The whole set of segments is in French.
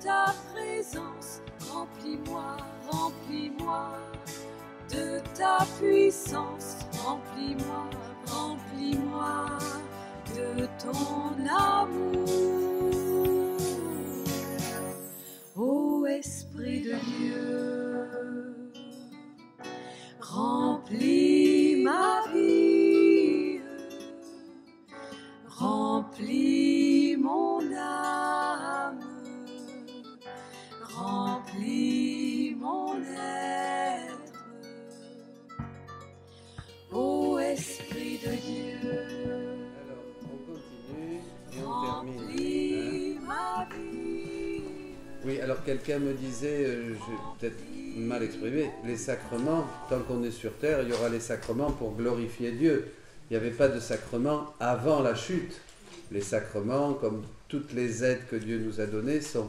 ta présence. Remplis-moi, remplis-moi de ta puissance. Remplis-moi, remplis-moi de ton amour. Ô Esprit de Dieu, remplis ma vie, remplis mon âme, remplis mon être. Ô Esprit de Dieu, alors on continue et on termine. remplis ma vie. Oui, alors quelqu'un me disait, j'ai peut-être mal exprimé, les sacrements, tant qu'on est sur terre, il y aura les sacrements pour glorifier Dieu. Il n'y avait pas de sacrements avant la chute. Les sacrements, comme toutes les aides que Dieu nous a données, sont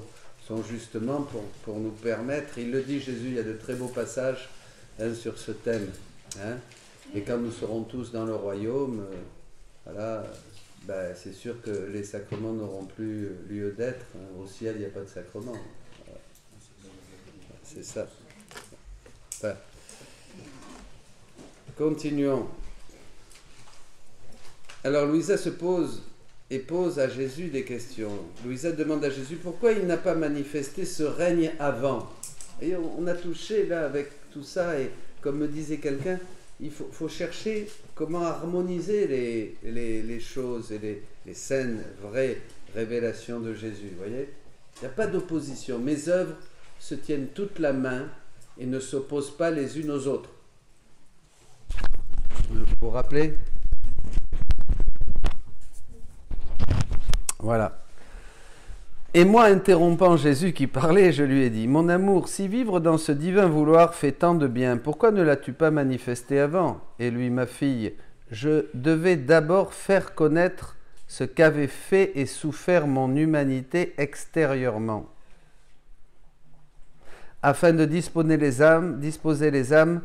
justement pour nous permettre, il le dit Jésus, il y a de très beaux passages sur ce thème. Et quand nous serons tous dans le royaume, voilà, c'est sûr que les sacrements n'auront plus lieu d'être. Au ciel, il n'y a pas de sacrement. Voilà. C'est ça. Enfin, continuons. Alors Louisa se pose et pose à Jésus des questions. Louisa demande à Jésus pourquoi il n'a pas manifesté ce règne avant. Et on a touché là avec tout ça, et comme me disait quelqu'un, il faut chercher comment harmoniser les choses et les saines, vraies révélations de Jésus. Vous voyez, il n'y a pas d'opposition. Mes œuvres se tiennent toutes la main et ne s'opposent pas les unes aux autres. Vous vous rappelez ? Voilà. Et moi, interrompant Jésus qui parlait, je lui ai dit, « Mon amour, si vivre dans ce divin vouloir fait tant de bien, pourquoi ne l'as-tu pas manifesté avant ?» Et lui, « Ma fille, je devais d'abord faire connaître ce qu'avait fait et souffert mon humanité extérieurement, afin de disposer les âmes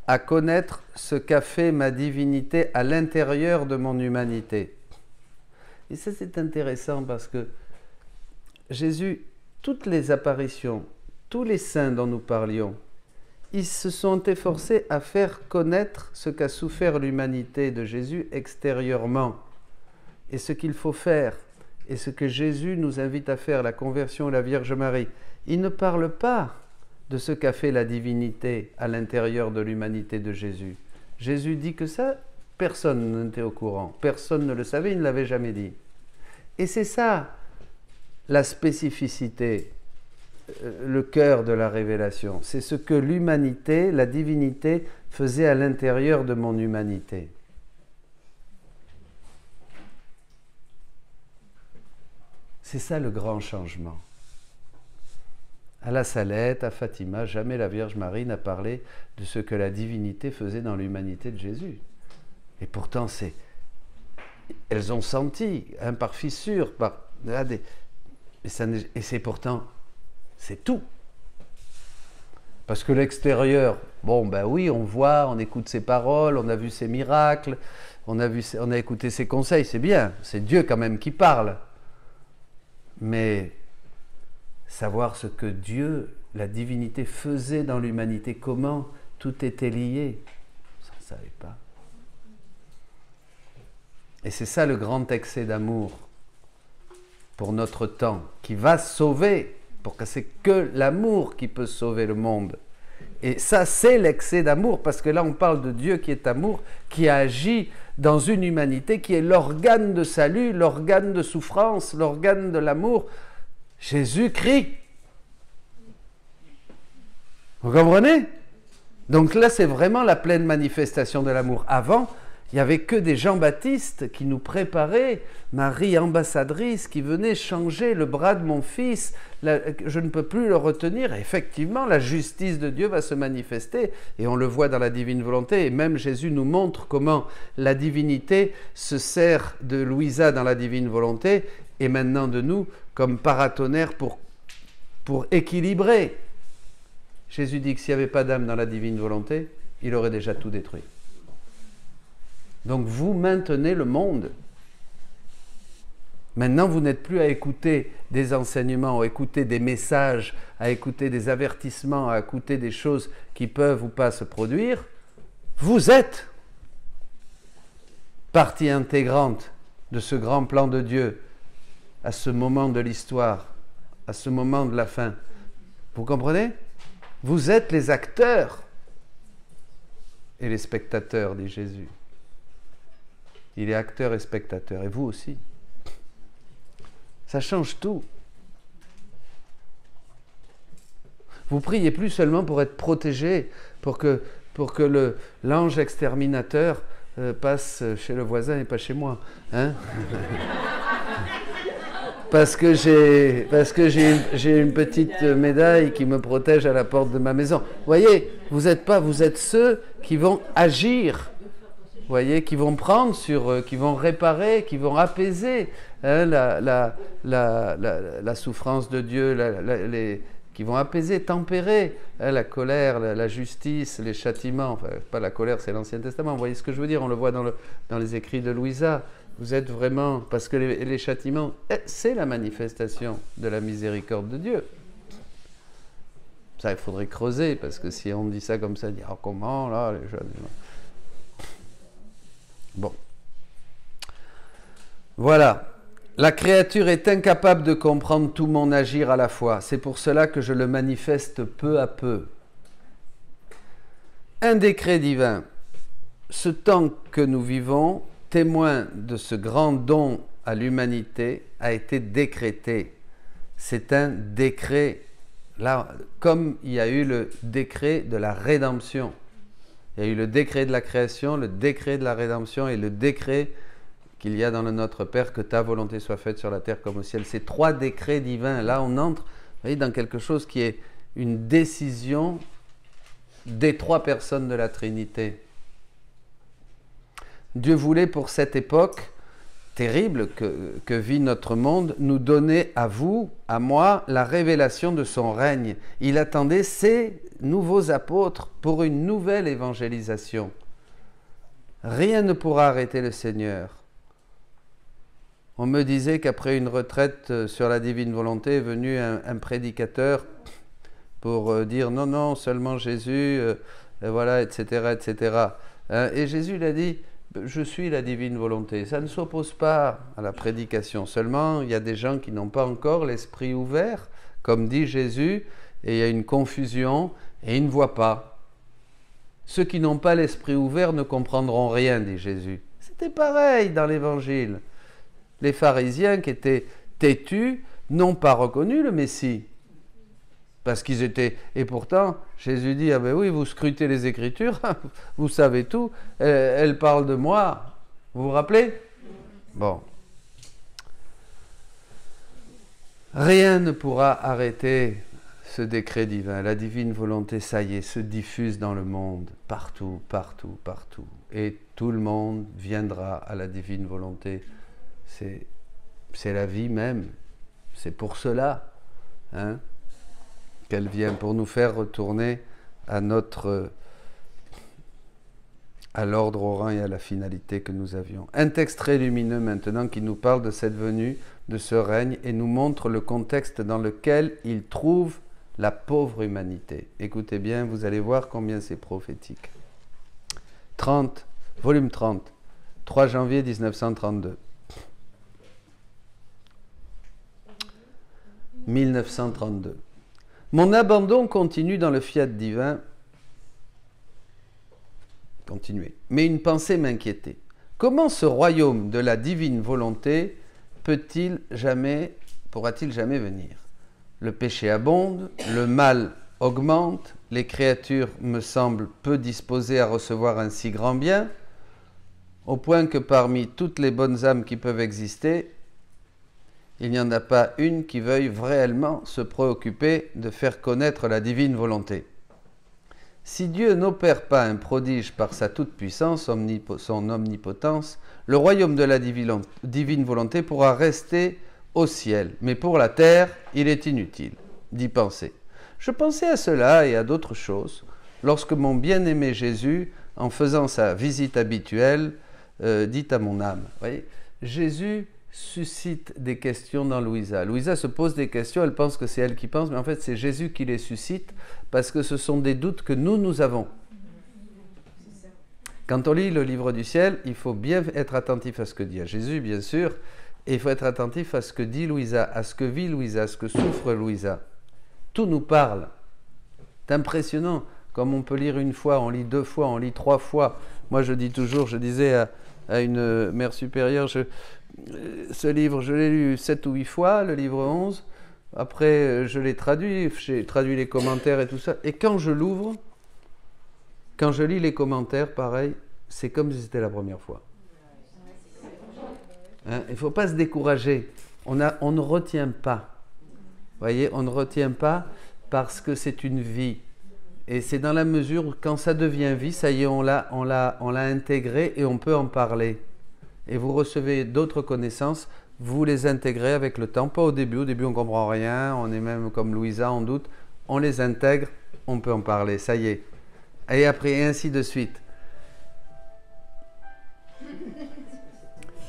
à connaître ce qu'a fait ma divinité à l'intérieur de mon humanité. » Et ça, c'est intéressant parce que Jésus, toutes les apparitions, tous les saints dont nous parlions, ils se sont efforcés à faire connaître ce qu'a souffert l'humanité de Jésus extérieurement. Et ce qu'il faut faire, et ce que Jésus nous invite à faire, la conversion à la Vierge Marie. Il ne parle pas de ce qu'a fait la divinité à l'intérieur de l'humanité de Jésus. Jésus dit que ça, personne n'était au courant, personne ne le savait, il ne l'avait jamais dit. Et c'est ça, la spécificité, le cœur de la révélation. C'est ce que l'humanité, la divinité, faisait à l'intérieur de mon humanité. C'est ça le grand changement. À la Salette, à Fatima, jamais la Vierge Marie n'a parlé de ce que la divinité faisait dans l'humanité de Jésus. Et pourtant, elles ont senti, par fissure, et c'est pourtant, c'est tout. Parce que l'extérieur, oui, on voit, on écoute ses paroles, on a vu ses miracles, on a écouté ses conseils, c'est bien, c'est Dieu quand même qui parle. Mais savoir ce que Dieu, la divinité, faisait dans l'humanité, comment tout était lié, ça ne savait pas. Et c'est ça le grand excès d'amour pour notre temps, qui va sauver, pour que c'est que l'amour qui peut sauver le monde. Et ça, c'est l'excès d'amour, parce que là, on parle de Dieu qui est amour, qui agit dans une humanité qui est l'organe de salut, l'organe de souffrance, l'organe de l'amour. Jésus-Christ. Vous comprenez? Donc là, c'est vraiment la pleine manifestation de l'amour. Avant, il n'y avait que des Jean-Baptiste qui nous préparaient, Marie ambassadrice qui venait changer le bras de mon fils, je ne peux plus le retenir. Et effectivement, la justice de Dieu va se manifester, et on le voit dans la divine volonté, et même Jésus nous montre comment la divinité se sert de Louisa dans la divine volonté, et maintenant de nous comme paratonnerre pour équilibrer. Jésus dit que s'il n'y avait pas d'âme dans la divine volonté, il aurait déjà tout détruit. Donc vous maintenez le monde. Maintenant, vous n'êtes plus à écouter des enseignements, à écouter des messages, à écouter des avertissements, à écouter des choses qui peuvent ou pas se produire. Vous êtes partie intégrante de ce grand plan de Dieu à ce moment de l'histoire, à ce moment de la fin. Vous comprenez? Vous êtes les acteurs et les spectateurs, dit Jésus. Il est acteur et spectateur, et vous aussi. Ça change tout. Vous priez plus seulement pour être protégé, pour que l'ange exterminateur passe chez le voisin et pas chez moi. Hein? Parce que j'ai une petite médaille qui me protège à la porte de ma maison. Vous voyez, vous êtes ceux qui vont agir. Vous voyez, qui vont prendre qui vont réparer, qui vont apaiser hein, la souffrance de Dieu, qui vont apaiser, tempérer hein, la colère, la justice, les châtiments. Enfin, pas la colère, c'est l'Ancien Testament. Vous voyez ce que je veux dire? On le voit dans les écrits de Louisa. Vous êtes vraiment... Parce que les châtiments, c'est la manifestation de la miséricorde de Dieu. Ça, il faudrait creuser, parce que si on dit ça comme ça, on dit « Ah, comment, là, les jeunes... » Bon. Voilà. La créature est incapable de comprendre tout mon agir à la fois. C'est pour cela que je le manifeste peu à peu. Un décret divin. Ce temps que nous vivons, témoin de ce grand don à l'humanité, a été décrété. C'est un décret. Là, comme il y a eu le décret de la rédemption. Il y a eu le décret de la création, le décret de la rédemption et le décret qu'il y a dans le Notre Père, que ta volonté soit faite sur la terre comme au ciel. Ces trois décrets divins, là on entre vous voyez, dans quelque chose qui est une décision des trois personnes de la Trinité. Dieu voulait pour cette époque terrible que vit notre monde, nous donner à vous, à moi, la révélation de son règne. Il attendait ces nouveaux apôtres pour une nouvelle évangélisation. Rien ne pourra arrêter le Seigneur. On me disait qu'après une retraite sur la divine volonté est venu un prédicateur pour dire non, non, seulement Jésus, voilà, etc., etc. Et Jésus l'a dit, je suis la divine volonté. Ça ne s'oppose pas à la prédication. Seulement, il y a des gens qui n'ont pas encore l'esprit ouvert, comme dit Jésus, et il y a une confusion, et ils ne voient pas. Ceux qui n'ont pas l'esprit ouvert ne comprendront rien, dit Jésus. C'était pareil dans l'Évangile. Les pharisiens qui étaient têtus n'ont pas reconnu le Messie. Parce qu'ils étaient... Et pourtant, Jésus dit, ah ben oui, vous scrutez les Écritures, vous savez tout, elles parlent de moi. Vous vous rappelez? Bon. Rien ne pourra arrêter ce décret divin. La divine volonté, ça y est, se diffuse dans le monde, partout, partout, partout. Et tout le monde viendra à la divine volonté. C'est la vie même. C'est pour cela hein, qu'elle vient, pour nous faire retourner à l'ordre, au rang et à la finalité que nous avions. Un texte très lumineux maintenant qui nous parle de cette venue, de ce règne, et nous montre le contexte dans lequel il trouve la pauvre humanité. Écoutez bien, vous allez voir combien c'est prophétique. Volume 30, 3 janvier 1932. 1932. Mon abandon continue dans le fiat divin. Continuez. Mais une pensée m'inquiétait. Comment ce royaume de la divine volonté pourra-t-il jamais venir? Le péché abonde, le mal augmente, les créatures me semblent peu disposées à recevoir un si grand bien, au point que parmi toutes les bonnes âmes qui peuvent exister, il n'y en a pas une qui veuille réellement se préoccuper de faire connaître la divine volonté. Si Dieu n'opère pas un prodige par sa toute-puissance, son omnipotence, le royaume de la divine volonté pourra rester au ciel. Mais pour la terre, il est inutile d'y penser. Je pensais à cela et à d'autres choses lorsque mon bien-aimé Jésus, en faisant sa visite habituelle, dit à mon âme. Vous voyez, Jésus suscite des questions dans Louisa. Louisa se pose des questions, elle pense que c'est elle qui pense, mais en fait c'est Jésus qui les suscite parce que ce sont des doutes que nous avons. Quand on lit le livre du ciel, il faut bien être attentif à ce que dit Jésus, bien sûr, et il faut être attentif à ce que dit Louisa, à ce que vit Louisa, à ce que souffre Louisa. Tout nous parle. C'est impressionnant, comme on peut lire une fois, on lit 2 fois, on lit 3 fois. Moi je dis toujours, je disais à une mère supérieure, ce livre je l'ai lu 7 ou 8 fois, le livre 11, après je l'ai traduit, j'ai traduit les commentaires et tout ça, et quand je l'ouvre, quand je lis les commentaires, pareil, c'est comme si c'était la première fois. Hein, il ne faut pas se décourager, on ne retient pas. Vous voyez, on ne retient pas parce que c'est une vie. Et c'est dans la mesure où quand ça devient vie, ça y est, on l'a intégré et on peut en parler. Et vous recevez d'autres connaissances, vous les intégrez avec le temps, pas au début on ne comprend rien, on est même comme Louisa, on doute, on les intègre, on peut en parler, ça y est. Et après, et ainsi de suite.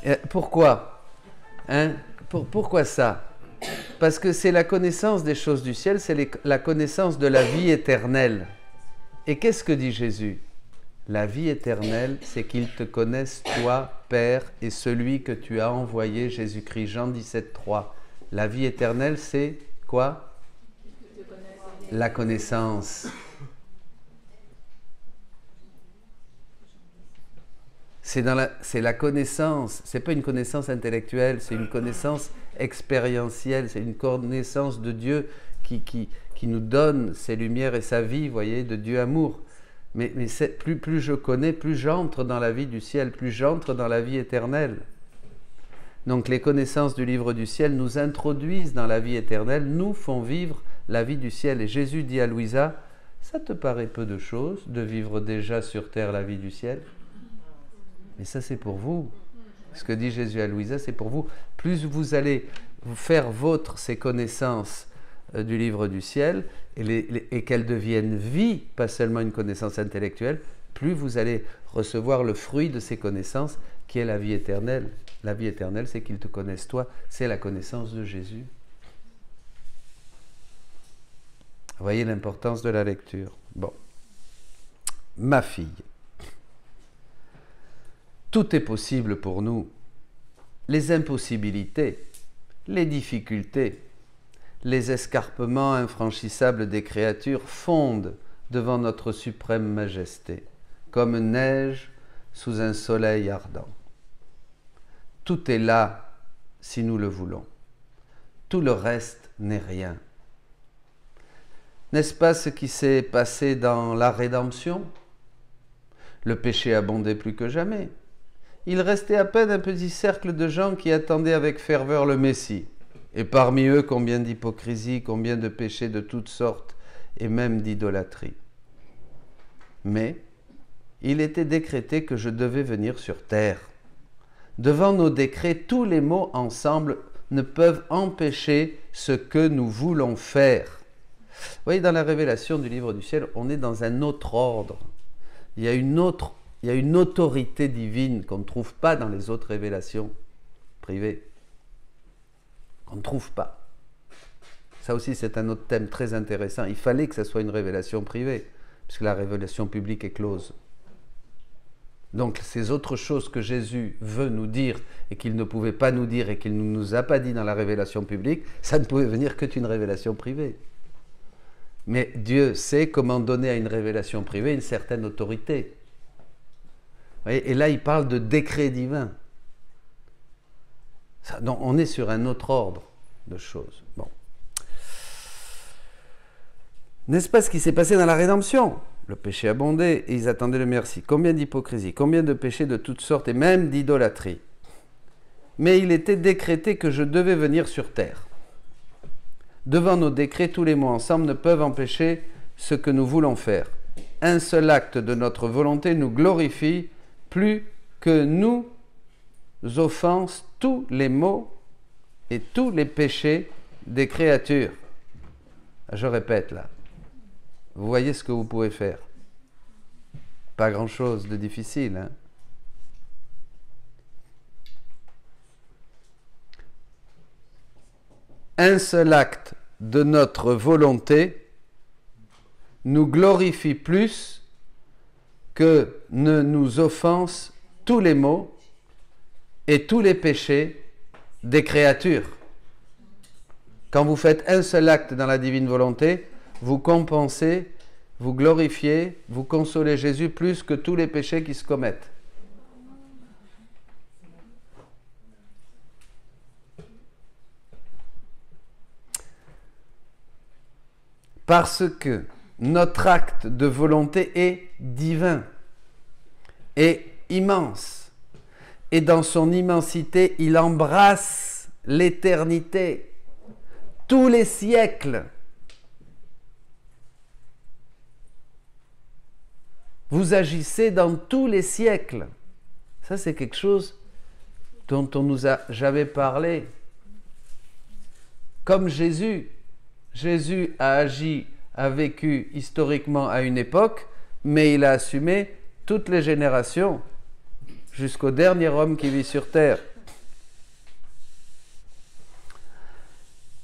Et pourquoi hein? Pourquoi ça? Parce que c'est la connaissance des choses du ciel, c'est la connaissance de la vie éternelle. Et qu'est-ce que dit Jésus? La vie éternelle, c'est qu'ils te connaissent, toi, Père, et celui que tu as envoyé, Jésus-Christ. Jean 17, 3. La vie éternelle, c'est quoi? La connaissance. C'est la connaissance, c'est pas une connaissance intellectuelle, c'est une connaissance expérientielle, c'est une connaissance de Dieu qui nous donne ses lumières et sa vie, vous voyez, de Dieu amour. Mais plus je connais, plus j'entre dans la vie du ciel, plus j'entre dans la vie éternelle. Donc les connaissances du livre du ciel nous introduisent dans la vie éternelle, nous font vivre la vie du ciel. Et Jésus dit à Louisa, ça te paraît peu de choses de vivre déjà sur terre la vie du ciel? Mais ça c'est pour vous. Ce que dit Jésus à Louisa, c'est pour vous. Plus vous allez vous faire vôtre ces connaissances du livre du ciel et qu'elles deviennent vie, pas seulement une connaissance intellectuelle, plus vous allez recevoir le fruit de ces connaissances qui est la vie éternelle. La vie éternelle, c'est qu'ils te connaissent toi, c'est la connaissance de Jésus. Vous voyez l'importance de la lecture. Bon. Ma fille. Tout est possible pour nous. Les impossibilités, les difficultés, les escarpements infranchissables des créatures fondent devant notre suprême majesté, comme neige sous un soleil ardent. Tout est là si nous le voulons. Tout le reste n'est rien. N'est-ce pas ce qui s'est passé dans la rédemption? Le péché abondait plus que jamais. Il restait à peine un petit cercle de gens qui attendaient avec ferveur le Messie. Et parmi eux, combien d'hypocrisie, combien de péchés de toutes sortes, et même d'idolâtrie. Mais il était décrété que je devais venir sur terre. Devant nos décrets, tous les mots ensemble ne peuvent empêcher ce que nous voulons faire. Vous voyez, dans la révélation du livre du ciel, on est dans un autre ordre. Il y a une autorité divine qu'on ne trouve pas dans les autres révélations privées. On ne trouve pas. Ça aussi, c'est un autre thème très intéressant. Il fallait que ça soit une révélation privée, puisque la révélation publique est close. Donc, ces autres choses que Jésus veut nous dire et qu'il ne pouvait pas nous dire et qu'il ne nous a pas dit dans la révélation publique, ça ne pouvait venir que d'une révélation privée. Mais Dieu sait comment donner à une révélation privée une certaine autorité. Vous voyez, et là, il parle de décret divin. Donc, on est sur un autre ordre de choses. Bon. N'est-ce pas ce qui s'est passé dans la rédemption? Le péché abondait et ils attendaient le merci. Combien d'hypocrisie, combien de péchés de toutes sortes et même d'idolâtrie. Mais il était décrété que je devais venir sur terre. Devant nos décrets, tous les mots ensemble ne peuvent empêcher ce que nous voulons faire. Un seul acte de notre volonté nous glorifie plus que nous offense tous les maux et tous les péchés des créatures. Je répète là. Vous voyez ce que vous pouvez faire. Pas grand-chose de difficile, hein? un seul acte de notre volonté nous glorifie plus que ne nous offensent tous les maux et tous les péchés des créatures. Quand vous faites un seul acte dans la divine volonté, vous compensez, vous glorifiez, vous consolez Jésus plus que tous les péchés qui se commettent. Parce que notre acte de volonté est divin, est immense. Et dans son immensité, il embrasse l'éternité, tous les siècles. Vous agissez dans tous les siècles. Ça, c'est quelque chose dont on nous a jamais parlé. Comme Jésus. Jésus a agi, a vécu historiquement à une époque, mais il a assumé toutes les générations, jusqu'au dernier homme qui vit sur terre.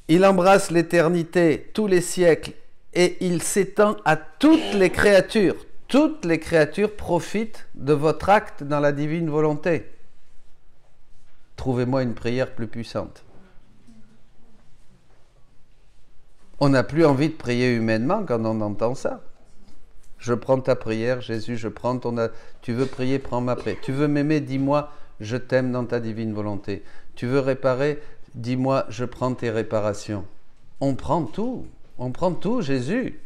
Il embrasse l'éternité, tous les siècles, et il s'étend à toutes les créatures. Toutes les créatures profitent de votre acte dans la divine volonté. Trouvez-moi une prière plus puissante. On n'a plus envie de prier humainement quand on entend ça. Je prends ta prière, Jésus, je prends ton... Tu veux prier, prends ma prière. Tu veux m'aimer, dis-moi, je t'aime dans ta divine volonté. Tu veux réparer, dis-moi, je prends tes réparations. On prend tout, Jésus.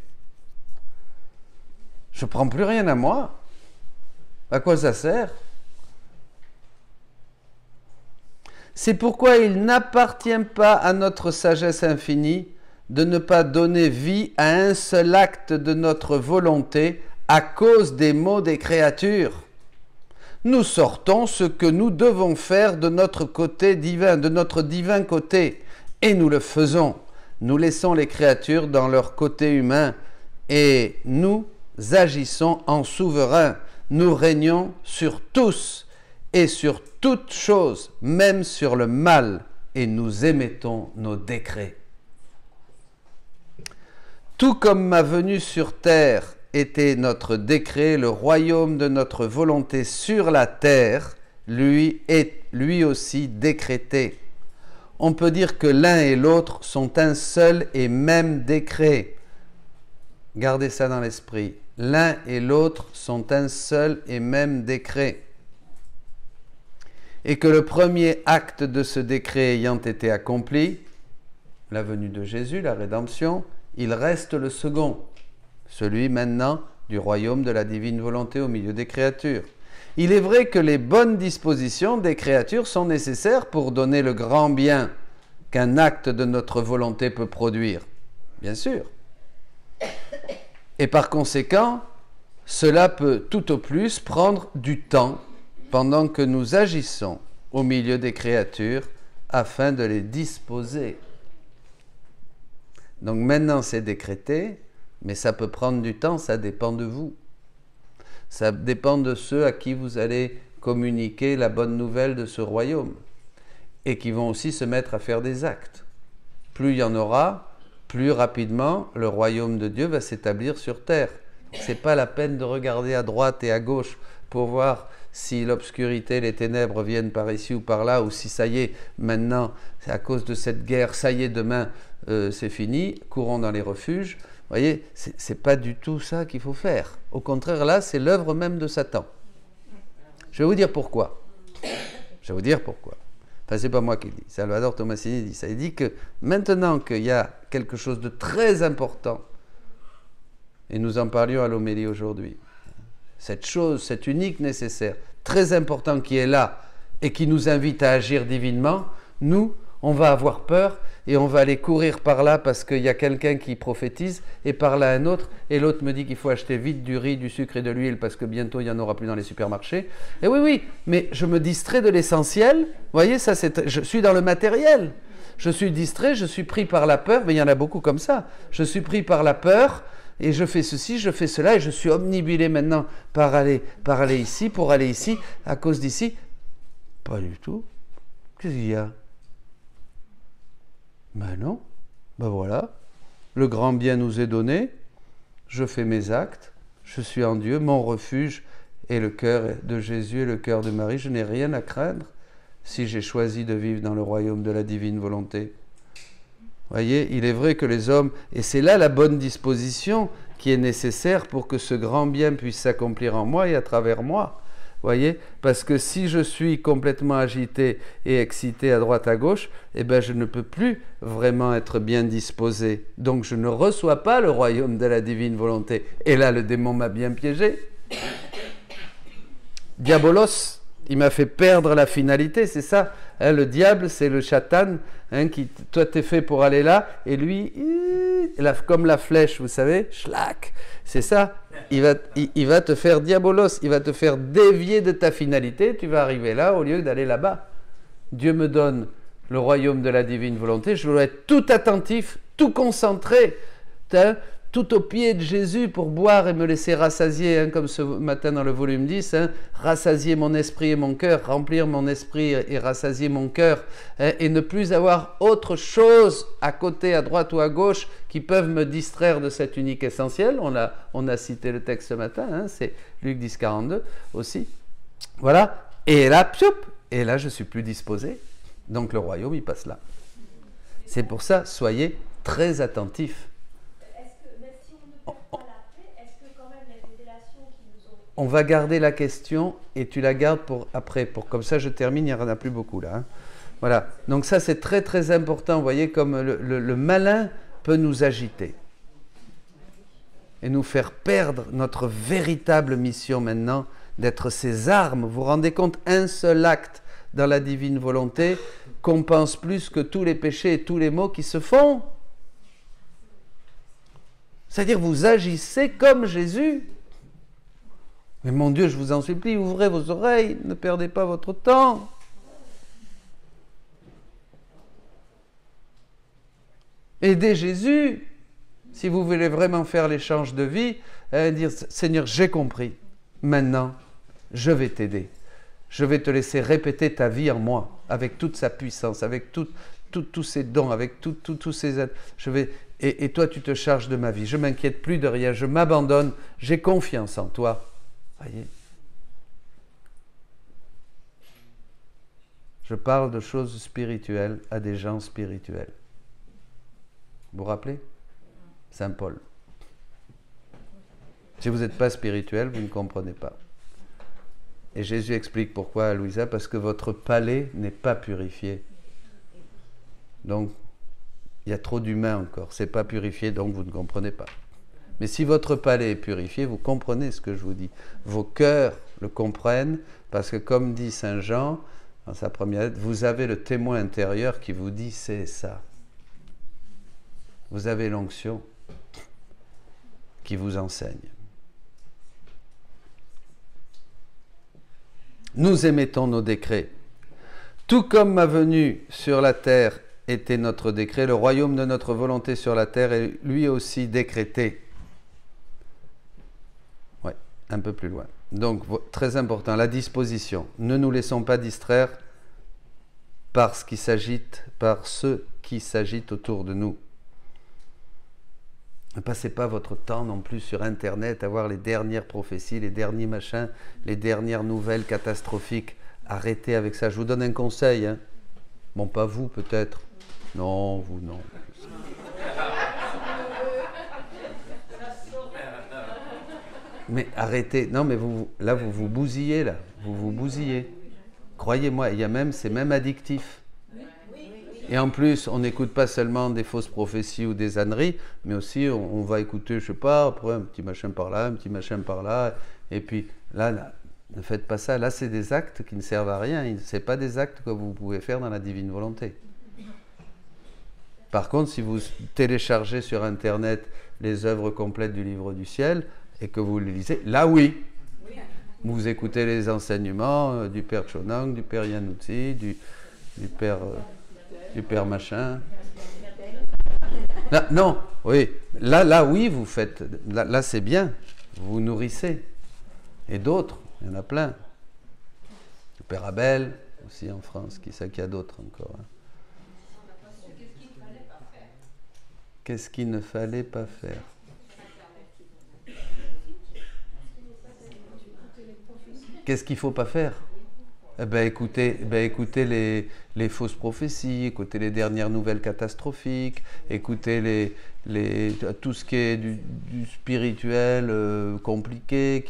Je ne prends plus rien à moi. À quoi ça sert? C'est pourquoi il n'appartient pas à notre sagesse infinie de ne pas donner vie à un seul acte de notre volonté à cause des maux des créatures. Nous sortons ce que nous devons faire de notre côté divin, de notre divin côté, et nous le faisons. Nous laissons les créatures dans leur côté humain, et nous agissons en souverain. Nous régnons sur tous et sur toutes choses, même sur le mal, et nous émettons nos décrets. Tout comme ma venue sur terre était notre décret, le royaume de notre volonté sur la terre, lui est lui aussi décrété. On peut dire que l'un et l'autre sont un seul et même décret. Gardez ça dans l'esprit. L'un et l'autre sont un seul et même décret. Et que le premier acte de ce décret ayant été accompli, la venue de Jésus, la rédemption, il reste le second, celui maintenant du royaume de la divine volonté au milieu des créatures. Il est vrai que les bonnes dispositions des créatures sont nécessaires pour donner le grand bien qu'un acte de notre volonté peut produire, bien sûr. Et par conséquent, cela peut tout au plus prendre du temps pendant que nous agissons au milieu des créatures afin de les disposer. Donc maintenant c'est décrété, mais ça peut prendre du temps, ça dépend de vous. Ça dépend de ceux à qui vous allez communiquer la bonne nouvelle de ce royaume et qui vont aussi se mettre à faire des actes. Plus il y en aura, plus rapidement le royaume de Dieu va s'établir sur terre. Ce n'est pas la peine de regarder à droite et à gauche pour voir si l'obscurité, les ténèbres viennent par ici ou par là, ou si ça y est, maintenant, c'est à cause de cette guerre, ça y est, demain, c'est fini, courons dans les refuges. Vous voyez, c'est pas du tout ça qu'il faut faire. Au contraire, là, c'est l'œuvre même de Satan. Je vais vous dire pourquoi. Enfin, c'est pas moi qui le dis. Salvador Tomasini dit ça. Il dit que maintenant qu'il y a quelque chose de très important, et nous en parlions à l'homélie aujourd'hui, cette chose, cet unique nécessaire, très important qui est là et qui nous invite à agir divinement, nous, on va avoir peur et on va aller courir par là parce qu'il y a quelqu'un qui prophétise et par là un autre, et l'autre me dit qu'il faut acheter vite du riz, du sucre et de l'huile parce que bientôt il n'y en aura plus dans les supermarchés. Et oui, mais je me distrais de l'essentiel. Vous voyez, ça, je suis dans le matériel. Je suis distrait, je suis pris par la peur, mais il y en a beaucoup comme ça. Je suis pris par la peur. Et je fais ceci, je fais cela, et je suis omnibulé maintenant par aller ici, pour aller ici, à cause d'ici. Pas du tout. Qu'est-ce qu'il y a? Ben non. Ben voilà. Le grand bien nous est donné. Je fais mes actes. Je suis en Dieu. Mon refuge est le cœur de Jésus et le cœur de Marie. Je n'ai rien à craindre si j'ai choisi de vivre dans le royaume de la divine volonté. Voyez, il est vrai que les hommes, et c'est là la bonne disposition qui est nécessaire pour que ce grand bien puisse s'accomplir en moi et à travers moi. Voyez, parce que si je suis complètement agité et excité à droite à gauche, eh ben je ne peux plus vraiment être bien disposé. Donc je ne reçois pas le royaume de la divine volonté. Et là, le démon m'a bien piégé. Diabolos, il m'a fait perdre la finalité, c'est ça. Hein, le diable, c'est le Satan, hein, qui, toi, t'es fait pour aller là, et lui, comme la flèche, vous savez, schlack, c'est ça. Il va te faire diabolos, il va te faire dévier de ta finalité, tu vas arriver là au lieu d'aller là-bas. Dieu me donne le royaume de la divine volonté, je dois être tout attentif, tout concentré, hein, tout au pied de Jésus pour boire et me laisser rassasier, hein, comme ce matin dans le volume 10, hein, rassasier mon esprit et mon cœur, remplir mon esprit et rassasier mon cœur, hein, et ne plus avoir autre chose à côté, à droite ou à gauche, qui peuvent me distraire de cet unique essentiel. On a cité le texte ce matin, hein, c'est Luc 10, 42 aussi. Voilà, et là, pfioup, et là je suis plus disposé, donc le royaume il passe là. C'est pour ça, soyez très attentifs. On va garder la question et tu la gardes pour après. Comme ça, je termine, il n'y en a plus beaucoup là. Hein. Voilà. Donc ça, c'est très très important. Vous voyez comme le malin peut nous agiter et nous faire perdre notre véritable mission maintenant d'être ses armes. Vous vous rendez compte, un seul acte dans la divine volonté compense plus que tous les péchés et tous les maux qui se font. C'est-à-dire vous agissez comme Jésus. Mais mon Dieu, je vous en supplie, ouvrez vos oreilles, ne perdez pas votre temps. Aidez Jésus, si vous voulez vraiment faire l'échange de vie, dire Seigneur, j'ai compris, maintenant, je vais t'aider. Je vais te laisser répéter ta vie en moi, avec toute sa puissance, avec tous ses dons, avec tous ses aides. Et toi, tu te charges de ma vie. Je ne m'inquiète plus de rien, je m'abandonne, j'ai confiance en toi. Voyez. Je parle de choses spirituelles à des gens spirituels. Vous vous rappelez ? Saint Paul. Si vous n'êtes pas spirituel, vous ne comprenez pas. Et Jésus explique pourquoi à Louisa, parce que votre palais n'est pas purifié. Donc, il y a trop d'humains encore. Ce n'est pas purifié, donc vous ne comprenez pas. Mais si votre palais est purifié, vous comprenez ce que je vous dis. Vos cœurs le comprennent, parce que comme dit Saint Jean, dans sa première lettre, vous avez le témoin intérieur qui vous dit c'est ça. Vous avez l'onction qui vous enseigne. Nous émettons nos décrets. Tout comme ma venue sur la terre était notre décret, le royaume de notre volonté sur la terre est lui aussi décrété. Ouais, un peu plus loin. Donc, très important, la disposition. Ne nous laissons pas distraire par ce qui s'agite, par ceux qui s'agitent autour de nous. Ne passez pas votre temps non plus sur Internet à voir les dernières prophéties, les derniers machins, les dernières nouvelles catastrophiques. Arrêtez avec ça. Je vous donne un conseil. Hein. Bon, pas vous peut-être. Non, vous non. Mais arrêtez. Non, mais là, vous vous bousillez, là. Vous vous bousillez. Croyez-moi, c'est même addictif. Et en plus, on n'écoute pas seulement des fausses prophéties ou des âneries, mais aussi on va écouter, je sais pas, après un petit machin par là, un petit machin par là. Et puis là, ne faites pas ça. Là, c'est des actes qui ne servent à rien. Ce n'est pas des actes que vous pouvez faire dans la divine volonté. Par contre, si vous téléchargez sur Internet les œuvres complètes du livre du ciel et que vous les lisez, là oui, vous écoutez les enseignements du Père Chonang, du Père Yanouzi, du Père machin. Là, non, oui, là oui, vous faites, là c'est bien, vous vous nourrissez. Et d'autres, il y en a plein. Le Père Abel, aussi en France, qui sait qu'il y a d'autres encore. Hein. Qu'est-ce qu'il ne fallait pas faire? Qu'est-ce qu'il ne faut pas faire? Écoutez les fausses prophéties, écoutez les dernières nouvelles catastrophiques, écoutez tout ce qui est du spirituel compliqué,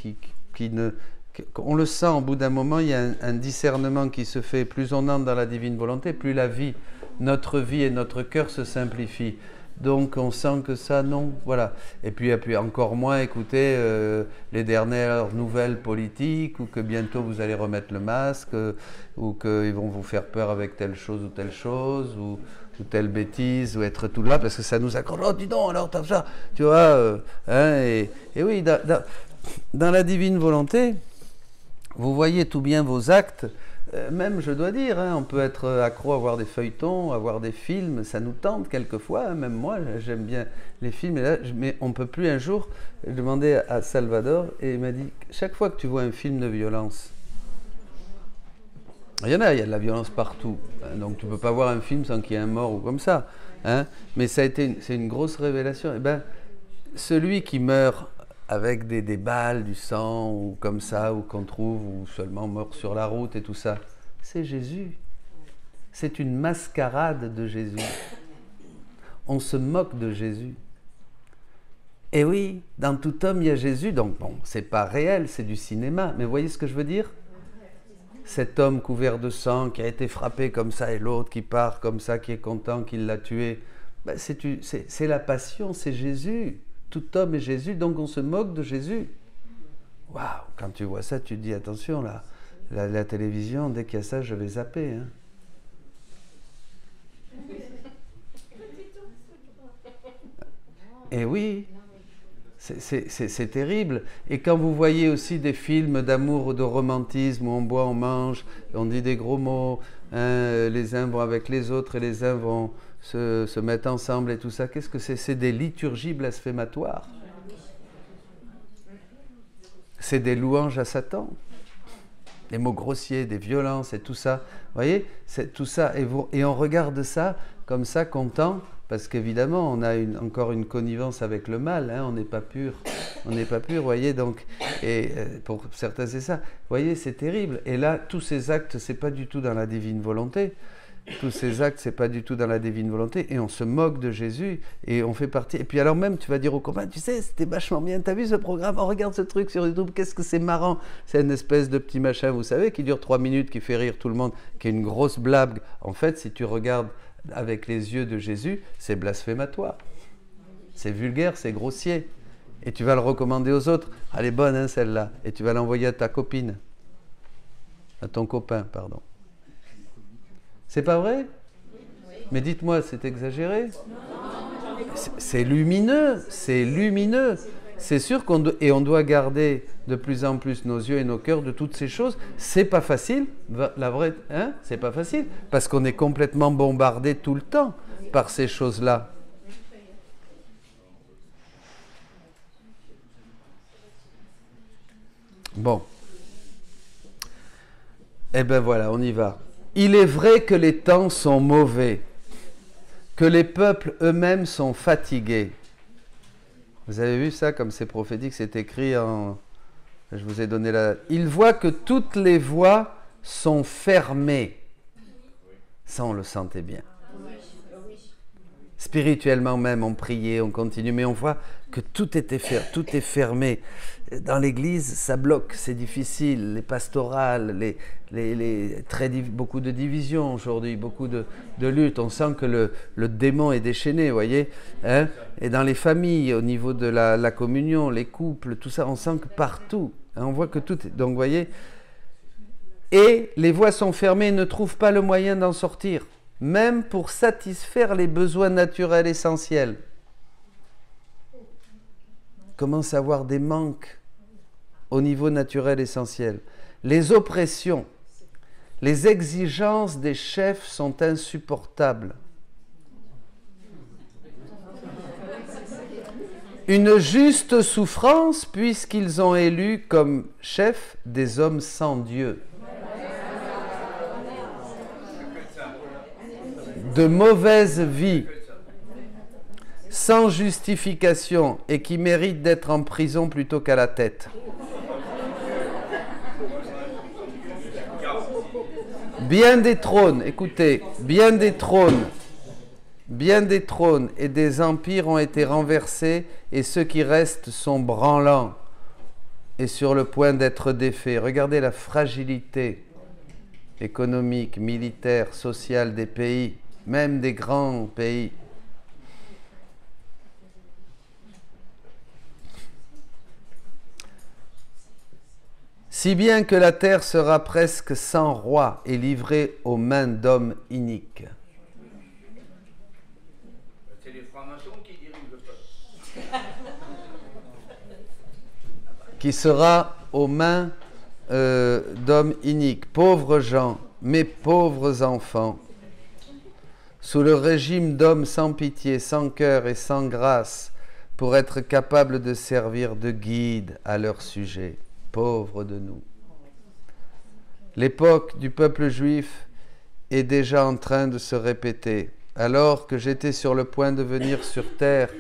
on le sent au bout d'un moment, il y a un discernement qui se fait. Plus on entre dans la divine volonté, plus notre vie et notre cœur se simplifient. Donc on sent que ça, non, voilà. Et puis encore moins écouter les dernières nouvelles politiques, ou que bientôt vous allez remettre le masque, ou qu'ils vont vous faire peur avec telle chose, ou telle bêtise, ou être tout là, parce que ça nous accroche. Oh, dis donc, alors t'as ça, tu vois. Et oui, dans la divine volonté, vous voyez tout bien vos actes. Même, je dois dire, on peut être accro à voir des feuilletons, à voir des films, ça nous tente quelquefois, même moi, j'aime bien les films, mais on ne peut plus. Un jour, je demandais à Salvador, et il m'a dit, chaque fois que tu vois un film de violence, il y a de la violence partout, donc tu ne peux pas voir un film sans qu'il y ait un mort ou comme ça, mais c'est une grosse révélation. Celui qui meurt avec des balles, du sang, ou comme ça, ou qu'on trouve, ou seulement mort sur la route et tout ça, c'est Jésus. C'est une mascarade de Jésus. On se moque de Jésus. Et oui, dans tout homme, il y a Jésus. Donc bon, c'est pas réel, c'est du cinéma. Mais vous voyez ce que je veux dire? Cet homme couvert de sang, qui a été frappé comme ça, et l'autre qui part comme ça, qui est content qu'il l'a tué, c'est la passion, c'est Jésus. Tout homme est Jésus, donc on se moque de Jésus. Waouh, quand tu vois ça, tu te dis, attention, la télévision, dès qu'il y a ça, je vais zapper. Et oui, c'est terrible. Et quand vous voyez aussi des films d'amour ou de romantisme, où on boit, on mange, on dit des gros mots, les uns vont avec les autres et les uns vont se mettre ensemble et tout ça, qu'est-ce que c'est? C'est des liturgies blasphématoires. C'est des louanges à Satan. Des mots grossiers, des violences et tout ça. Vous voyez, c'est tout ça. Et on regarde ça comme ça, content, parce qu'évidemment, on a encore une connivence avec le mal. On n'est pas pur. On n'est pas pur, vous voyez. Donc, et pour certains, c'est ça. Vous voyez, c'est terrible. Et là, tous ces actes, c'est pas du tout dans la divine volonté. Tous ces actes, c'est pas du tout dans la divine volonté, et on se moque de Jésus, et on fait partie. Et puis alors même, tu vas dire aux copains, tu sais, c'était vachement bien, t'as vu ce programme, oh, regarde ce truc sur YouTube, qu'est-ce que c'est marrant. C'est une espèce de petit machin, vous savez, qui dure 3 minutes, qui fait rire tout le monde, qui est une grosse blague. En fait, si tu regardes avec les yeux de Jésus, c'est blasphématoire. C'est vulgaire, c'est grossier. Et tu vas le recommander aux autres. Elle est bonne, celle-là. Et tu vas l'envoyer à ta copine. À ton copain, pardon. C'est pas vrai? Mais dites-moi, c'est exagéré? C'est lumineux, c'est lumineux. C'est sûr on doit garder de plus en plus nos yeux et nos cœurs de toutes ces choses. C'est pas facile, la vraie, c'est pas facile, parce qu'on est complètement bombardé tout le temps par ces choses-là. Bon. Eh ben voilà, on y va. Il est vrai que les temps sont mauvais, que les peuples eux-mêmes sont fatigués. Vous avez vu ça, comme c'est prophétique, c'est écrit en... Je vous ai donné la... Il voit que toutes les voies sont fermées. Ça, on le sentait bien. Spirituellement même, on priait, on continue, mais on voit que tout est fermé. Dans l'église, ça bloque, c'est difficile, les pastorales, beaucoup de divisions aujourd'hui, beaucoup de luttes. On sent que le démon est déchaîné, vous voyez. Et dans les familles, au niveau de la communion, les couples, tout ça, on sent que partout, on voit que tout est... Donc, vous voyez, et les voies sont fermées et ne trouvent pas le moyen d'en sortir, même pour satisfaire les besoins naturels essentiels. Commence à avoir des manques au niveau naturel essentiel. Les oppressions, les exigences des chefs sont insupportables. Une juste souffrance puisqu'ils ont élu comme chefs des hommes sans Dieu. De mauvaise vie, sans justification et qui méritent d'être en prison plutôt qu'à la tête. Bien des trônes, écoutez, bien des trônes et des empires ont été renversés et ceux qui restent sont branlants et sur le point d'être défaits. Regardez la fragilité économique, militaire, sociale des pays, même des grands pays. Si bien que la terre sera presque sans roi et livrée aux mains d'hommes iniques. C'est les francs-maçons qui dirigent le peuple. Qui sera aux mains d'hommes iniques, pauvres gens, mes pauvres enfants, sous le régime d'hommes sans pitié, sans cœur et sans grâce, pour être capables de servir de guide à leur sujet. Pauvres de nous. L'époque du peuple juif est déjà en train de se répéter. Alors que j'étais sur le point de venir sur terre,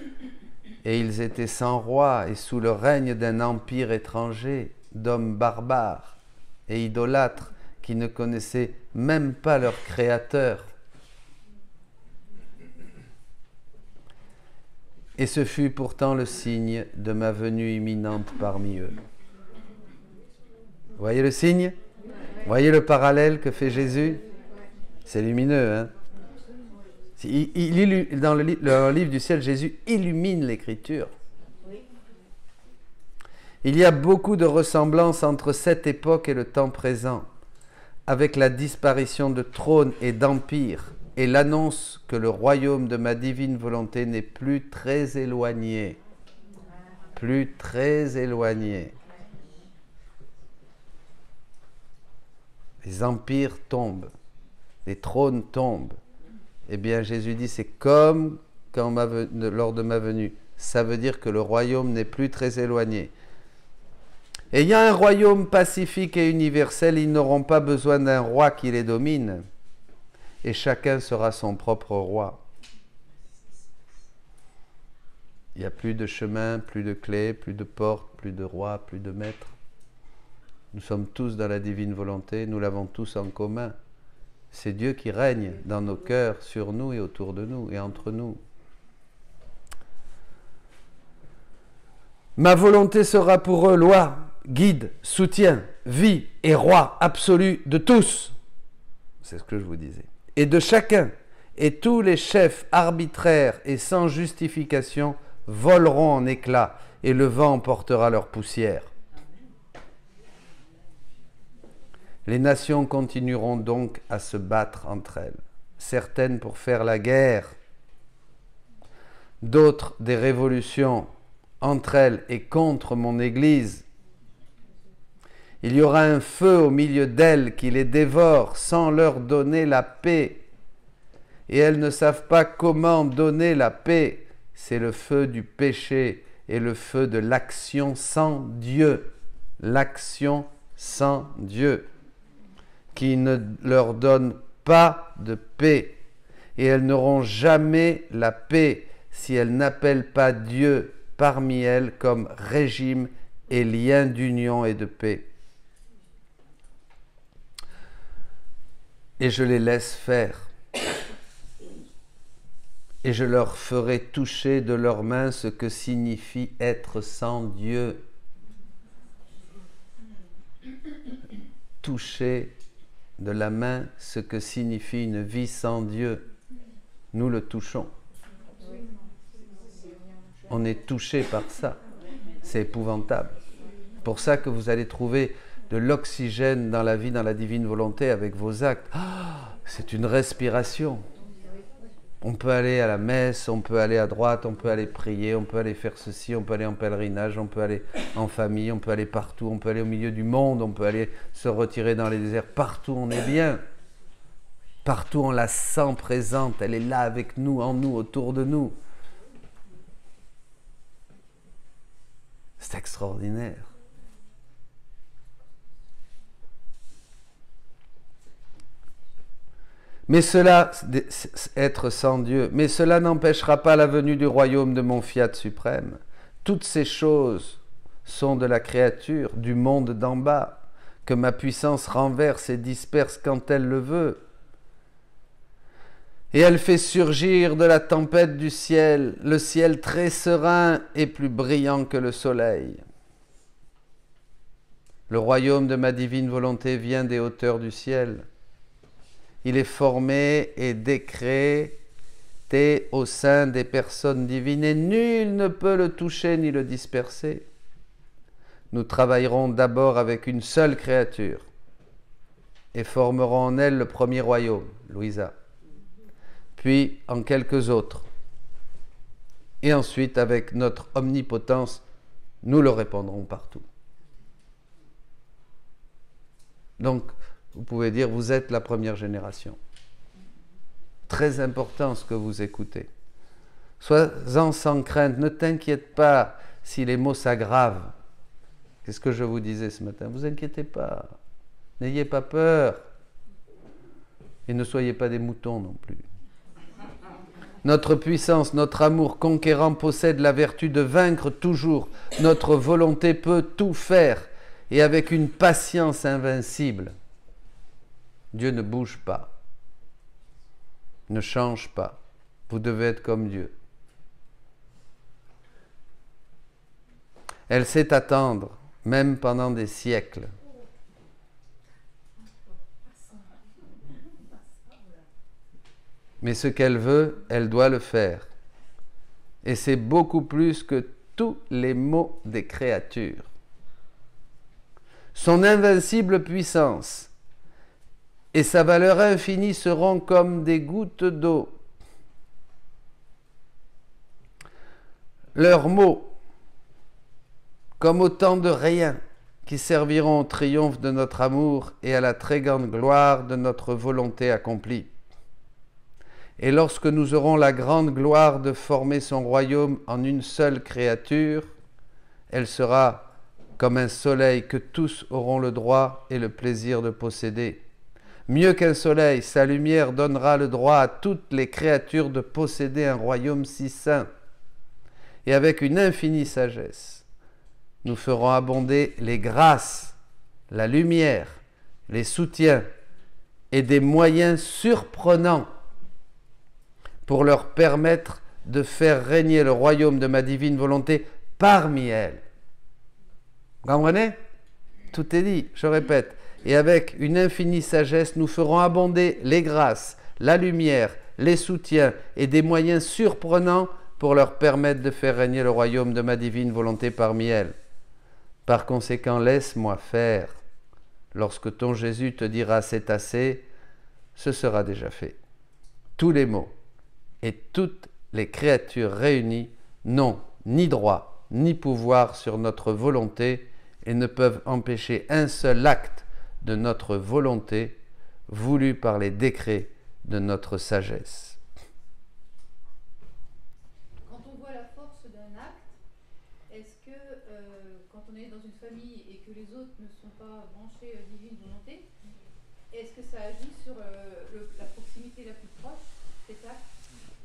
et ils étaient sans roi et sous le règne d'un empire étranger, d'hommes barbares et idolâtres qui ne connaissaient même pas leur créateur. Et ce fut pourtant le signe de ma venue imminente parmi eux. Vous voyez le signe? Vous voyez le parallèle que fait Jésus? C'est lumineux, hein? Dans le livre du ciel, Jésus illumine l'Écriture. Il y a beaucoup de ressemblances entre cette époque et le temps présent, avec la disparition de trônes et d'empires, et l'annonce que le royaume de ma divine volonté n'est plus très éloigné. Plus très éloigné. Les empires tombent, les trônes tombent. Eh bien, Jésus dit, c'est comme lors de ma venue. Ça veut dire que le royaume n'est plus très éloigné. Et il y a un royaume pacifique et universel, ils n'auront pas besoin d'un roi qui les domine. Et chacun sera son propre roi. Il n'y a plus de chemin, plus de clés, plus de portes, plus de rois, plus de maîtres. Nous sommes tous dans la divine volonté, nous l'avons tous en commun. C'est Dieu qui règne dans nos cœurs, sur nous et autour de nous et entre nous. Ma volonté sera pour eux loi, guide, soutien, vie et roi absolu de tous. C'est ce que je vous disais. Et de chacun. Et tous les chefs arbitraires et sans justification voleront en éclats et le vent emportera leur poussière. Les nations continueront donc à se battre entre elles, certaines pour faire la guerre, d'autres des révolutions entre elles et contre mon Église. Il y aura un feu au milieu d'elles qui les dévore sans leur donner la paix. Et elles ne savent pas comment donner la paix. C'est le feu du péché et le feu de l'action sans Dieu. L'action sans Dieu, qui ne leur donne pas de paix. Et elles n'auront jamais la paix si elles n'appellent pas Dieu parmi elles comme régime et lien d'union et de paix. Et je les laisse faire. Et je leur ferai toucher de leurs mains ce que signifie être sans Dieu. Toucher de la main ce que signifie une vie sans Dieu. Nous le touchons. On est touché par ça. C'est épouvantable. C'est pour ça que vous allez trouver de l'oxygène dans la vie, dans la divine volonté avec vos actes. Ah, c'est une respiration. On peut aller à la messe, on peut aller à droite, on peut aller prier, on peut aller faire ceci, on peut aller en pèlerinage, on peut aller en famille, on peut aller partout, on peut aller au milieu du monde, on peut aller se retirer dans les déserts. Partout on est bien. Partout on la sent présente, elle est là avec nous, en nous, autour de nous. C'est extraordinaire. Mais cela, être sans Dieu, mais cela n'empêchera pas la venue du royaume de mon Fiat suprême. Toutes ces choses sont de la créature, du monde d'en bas, que ma puissance renverse et disperse quand elle le veut. Et elle fait surgir de la tempête du ciel, le ciel très serein et plus brillant que le soleil. Le royaume de ma divine volonté vient des hauteurs du ciel. Il est formé et décrété au sein des personnes divines et nul ne peut le toucher ni le disperser. Nous travaillerons d'abord avec une seule créature et formerons en elle le premier royaume, Louisa, puis en quelques autres. Et ensuite, avec notre omnipotence, nous le répandrons partout. Donc, vous pouvez dire, vous êtes la première génération. Très important ce que vous écoutez. Sois-en sans crainte, ne t'inquiète pas si les mots s'aggravent. Qu'est-ce que je vous disais ce matin? Vous inquiétez pas, n'ayez pas peur. Et ne soyez pas des moutons non plus. Notre puissance, notre amour conquérant possède la vertu de vaincre toujours. Notre volonté peut tout faire et avec une patience invincible. Dieu ne bouge pas, ne change pas. Vous devez être comme Dieu. Elle sait attendre, même pendant des siècles. Mais ce qu'elle veut, elle doit le faire. Et c'est beaucoup plus que tous les maux des créatures. Son invincible puissance et sa valeur infinie seront comme des gouttes d'eau. Leurs mots, comme autant de rayons qui serviront au triomphe de notre amour et à la très grande gloire de notre volonté accomplie. Et lorsque nous aurons la grande gloire de former son royaume en une seule créature, elle sera comme un soleil que tous auront le droit et le plaisir de posséder. Mieux qu'un soleil, sa lumière donnera le droit à toutes les créatures de posséder un royaume si saint. Et avec une infinie sagesse, nous ferons abonder les grâces, la lumière, les soutiens et des moyens surprenants pour leur permettre de faire régner le royaume de ma divine volonté parmi elles. Vous comprenez? Tout est dit, je répète. Et avec une infinie sagesse, nous ferons abonder les grâces, la lumière, les soutiens et des moyens surprenants pour leur permettre de faire régner le royaume de ma divine volonté parmi elles. Par conséquent, laisse-moi faire. Lorsque ton Jésus te dira c'est assez, ce sera déjà fait. Tous les mots et toutes les créatures réunies n'ont ni droit ni pouvoir sur notre volonté et ne peuvent empêcher un seul acte de notre volonté voulu par les décrets de notre sagesse. Quand on voit la force d'un acte, est-ce que quand on est dans une famille et que les autres ne sont pas branchés divine volonté, est-ce que ça agit sur la proximité la plus proche, cet acte?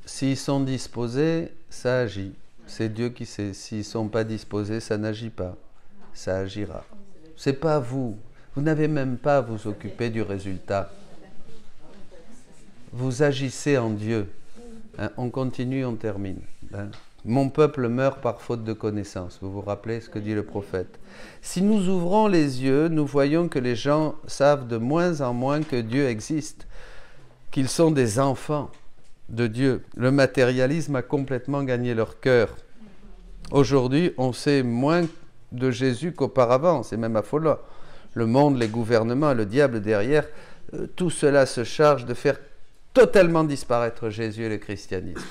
S'ils sont disposés, ça agit. C'est Dieu qui sait. S'ils ne sont pas disposés, ça n'agit pas. Ça agira. Ce n'est pas vous. Vous n'avez même pas à vous occuper du résultat. Vous agissez en Dieu. Hein, on continue, on termine. Hein. Mon peuple meurt par faute de connaissance. Vous vous rappelez ce que dit le prophète. Si nous ouvrons les yeux, nous voyons que les gens savent de moins en moins que Dieu existe, qu'ils sont des enfants de Dieu. Le matérialisme a complètement gagné leur cœur. Aujourd'hui, on sait moins de Jésus qu'auparavant. C'est même affolant. Le monde, les gouvernements, le diable derrière, tout cela se charge de faire totalement disparaître Jésus et le christianisme.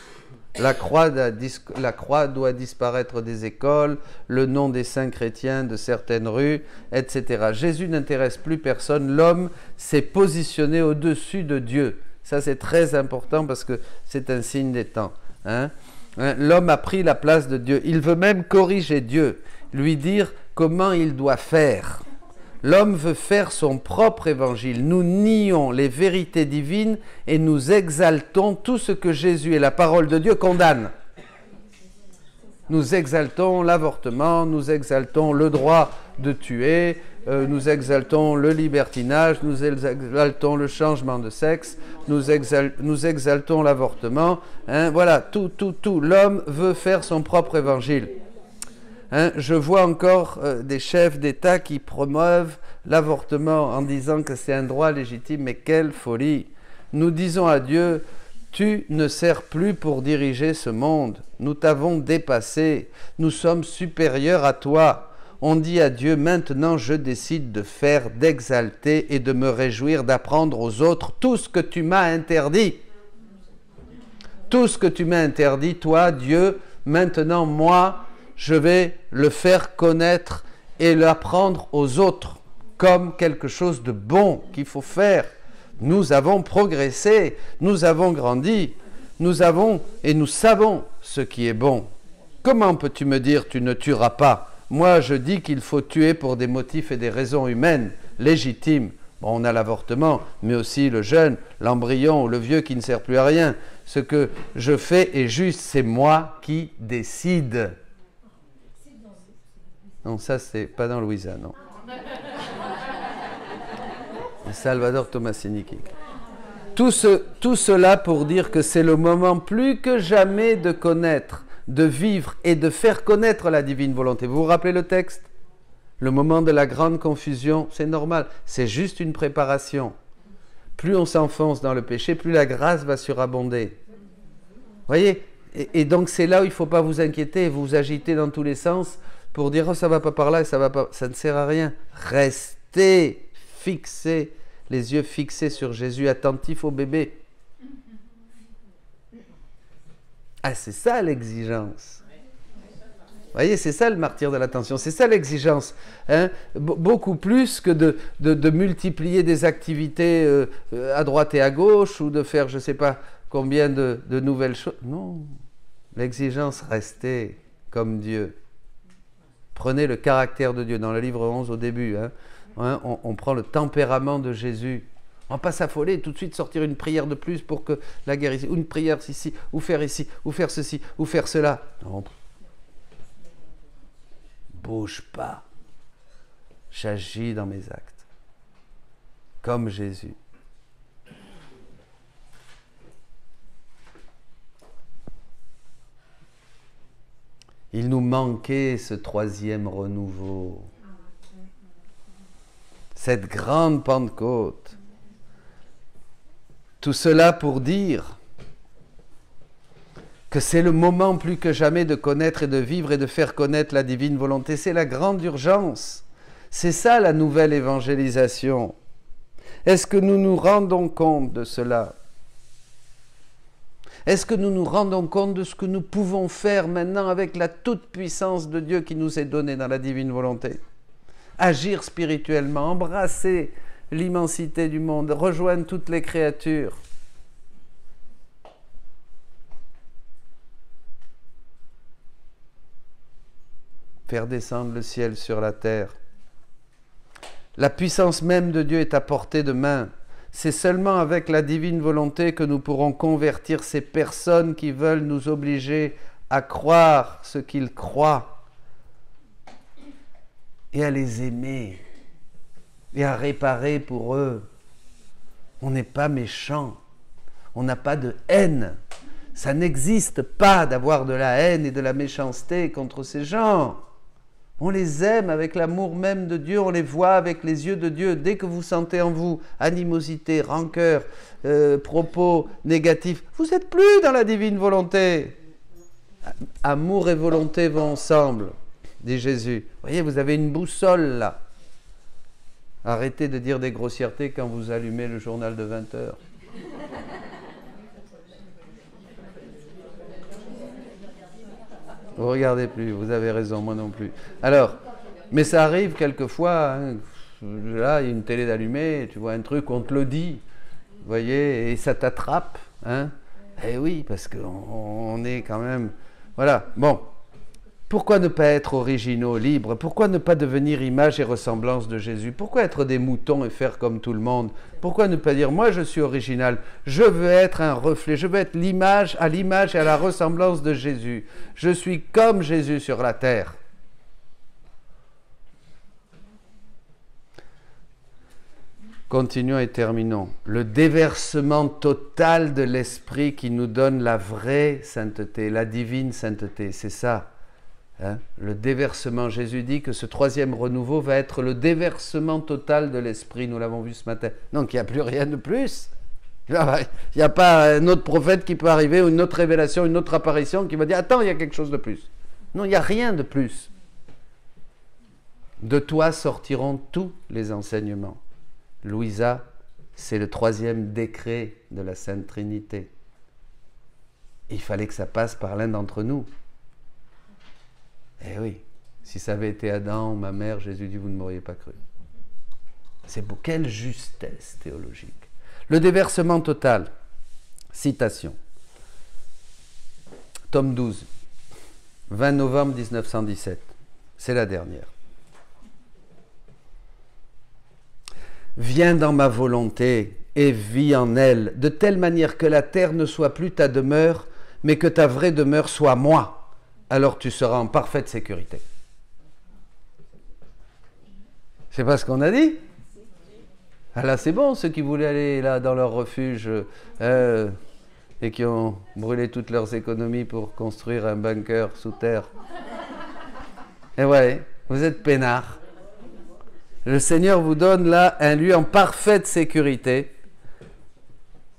La croix doit disparaître des écoles, le nom des saints chrétiens de certaines rues, etc. Jésus n'intéresse plus personne. L'homme s'est positionné au-dessus de Dieu. Ça, c'est très important parce que c'est un signe des temps. Hein? L'homme a pris la place de Dieu. Il veut même corriger Dieu, lui dire comment il doit faire. L'homme veut faire son propre évangile. Nous nions les vérités divines et nous exaltons tout ce que Jésus et la parole de Dieu condamnent. Nous exaltons l'avortement, nous exaltons le droit de tuer, nous exaltons le libertinage, nous exaltons le changement de sexe, nous exaltons l'avortement. Voilà, tout. L'homme veut faire son propre évangile. Je vois encore des chefs d'État qui promeuvent l'avortement en disant que c'est un droit légitime, mais quelle folie! Nous disons à Dieu, tu ne sers plus pour diriger ce monde, nous t'avons dépassé, nous sommes supérieurs à toi. On dit à Dieu, maintenant je décide de faire, d'exalter et de me réjouir d'apprendre aux autres tout ce que tu m'as interdit. Tout ce que tu m'as interdit, toi, Dieu, maintenant moi, je vais le faire connaître et l'apprendre aux autres comme quelque chose de bon qu'il faut faire. Nous avons progressé, nous avons grandi, nous savons ce qui est bon. Comment peux-tu me dire tu ne tueras pas? Moi, je dis qu'il faut tuer pour des motifs et des raisons humaines, légitimes. Bon, on a l'avortement, mais aussi le jeune, l'embryon ou le vieux qui ne sert plus à rien. Ce que je fais est juste, c'est moi qui décide. Non, ça, c'est pas dans Louisa, non. Salvador Tomasini. Tout cela pour dire que c'est le moment plus que jamais de connaître, de vivre et de faire connaître la divine volonté. Vous vous rappelez le texte? Le moment de la grande confusion, c'est normal, c'est juste une préparation. Plus on s'enfonce dans le péché, plus la grâce va surabonder. Vous voyez? Et donc c'est là où il ne faut pas vous inquiéter, vous agiter dans tous les sens pour dire « oh, ça ne va pas par là et ça va pas… » Ça ne sert à rien. Restez fixés, les yeux fixés sur Jésus, attentifs au bébé. Ah, c'est ça l'exigence. Vous voyez, c'est ça le martyre de l'attention, c'est ça l'exigence. Beaucoup plus que de multiplier des activités à droite et à gauche ou de faire je ne sais pas combien de nouvelles choses. Non, l'exigence, restez comme Dieu. Prenez le caractère de Dieu. Dans le livre 11 au début, on prend le tempérament de Jésus. On ne va pas s'affoler, tout de suite sortir une prière de plus pour que la guérisse, ou une prière ici, ou faire ceci, ou faire cela. Non. Bouge pas. J'agis dans mes actes. Comme Jésus. Il nous manquait ce troisième renouveau. Cette grande Pentecôte. Tout cela pour dire que c'est le moment plus que jamais de connaître et de vivre et de faire connaître la divine volonté. C'est la grande urgence. C'est ça la nouvelle évangélisation. Est-ce que nous nous rendons compte de cela? Est-ce que nous nous rendons compte de ce que nous pouvons faire maintenant avec la toute-puissance de Dieu qui nous est donnée dans la divine volonté? Agir spirituellement, embrasser l'immensité du monde, rejoindre toutes les créatures. Faire descendre le ciel sur la terre. La puissance même de Dieu est à portée de main. C'est seulement avec la divine volonté que nous pourrons convertir ces personnes qui veulent nous obliger à croire ce qu'ils croient et à les aimer et à réparer pour eux. On n'est pas méchant, on n'a pas de haine. Ça n'existe pas d'avoir de la haine et de la méchanceté contre ces gens. On les aime avec l'amour même de Dieu, on les voit avec les yeux de Dieu. Dès que vous sentez en vous animosité, rancœur, propos négatifs, vous n'êtes plus dans la divine volonté. Amour et volonté vont ensemble, dit Jésus. Vous voyez, vous avez une boussole là. Arrêtez de dire des grossièretés quand vous allumez le journal de 20 heures. Vous regardez plus, vous avez raison, moi non plus. Alors, mais ça arrive quelquefois, là, il y a une télé d'allumée, tu vois un truc, on te le dit, vous voyez, et ça t'attrape, Eh oui, parce qu'on est quand même... Voilà, bon. Pourquoi ne pas être originaux, libres? Pourquoi ne pas devenir image et ressemblance de Jésus? Pourquoi être des moutons et faire comme tout le monde? Pourquoi ne pas dire, moi je suis original, je veux être un reflet, je veux être l'image et à la ressemblance de Jésus. Je suis comme Jésus sur la terre. Continuons et terminons. Le déversement total de l'Esprit qui nous donne la vraie sainteté, la divine sainteté, c'est ça. Hein? Le déversement, Jésus dit que ce troisième renouveau va être le déversement total de l'Esprit, nous l'avons vu ce matin. Donc il n'y a plus rien de plus. Il n'y a pas un autre prophète qui peut arriver, ou une autre révélation, une autre apparition qui va dire « Attends, il y a quelque chose de plus ». Non, il n'y a rien de plus. De toi sortiront tous les enseignements. Louisa, c'est le troisième décret de la Sainte Trinité. Il fallait que ça passe par l'un d'entre nous. Eh oui, si ça avait été Adam ou ma mère, Jésus dit, vous ne m'auriez pas cru. C'est beau, quelle justesse théologique. Le déversement total. Citation. Tome 12, 20 novembre 1917. C'est la dernière. Viens dans ma volonté et vis en elle, de telle manière que la terre ne soit plus ta demeure, mais que ta vraie demeure soit moi. Alors tu seras en parfaite sécurité. C'est pas ce qu'on a dit? Ah là c'est bon, ceux qui voulaient aller là dans leur refuge et qui ont brûlé toutes leurs économies pour construire un bunker sous terre. Et ouais, vous êtes peinards. Le Seigneur vous donne là un lieu en parfaite sécurité.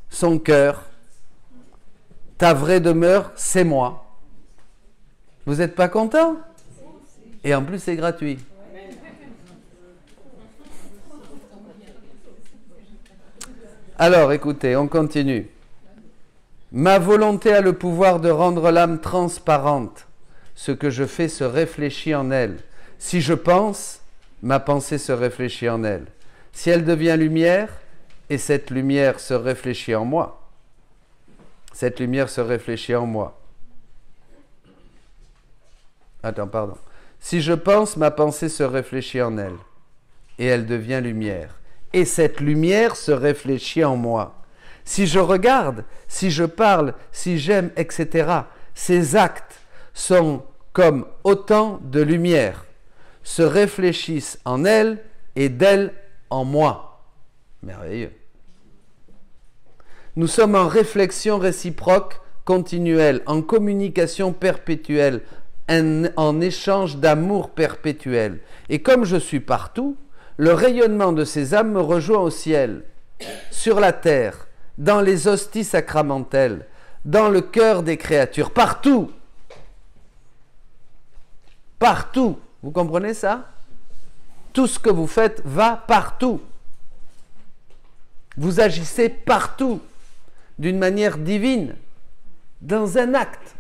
Son cœur, ta vraie demeure, c'est moi. Vous n'êtes pas content? Et en plus, c'est gratuit. Alors, écoutez, on continue. Ma volonté a le pouvoir de rendre l'âme transparente. Ce que je fais se réfléchit en elle. Si je pense, ma pensée se réfléchit en elle. Si elle devient lumière, et cette lumière se réfléchit en moi. Cette lumière se réfléchit en moi. Attends, pardon. Si je pense, ma pensée se réfléchit en elle, et elle devient lumière. Et cette lumière se réfléchit en moi. Si je regarde, si je parle, si j'aime, etc., ces actes sont comme autant de lumière, se réfléchissent en elle et d'elle en moi. Merveilleux. Nous sommes en réflexion réciproque continuelle, en communication perpétuelle, en échange d'amour perpétuel. Et comme je suis partout, le rayonnement de ces âmes me rejoint au ciel, sur la terre, dans les hosties sacramentelles, dans le cœur des créatures, partout. Partout. Vous comprenez ça? Tout ce que vous faites va partout. Vous agissez partout, d'une manière divine, dans un acte.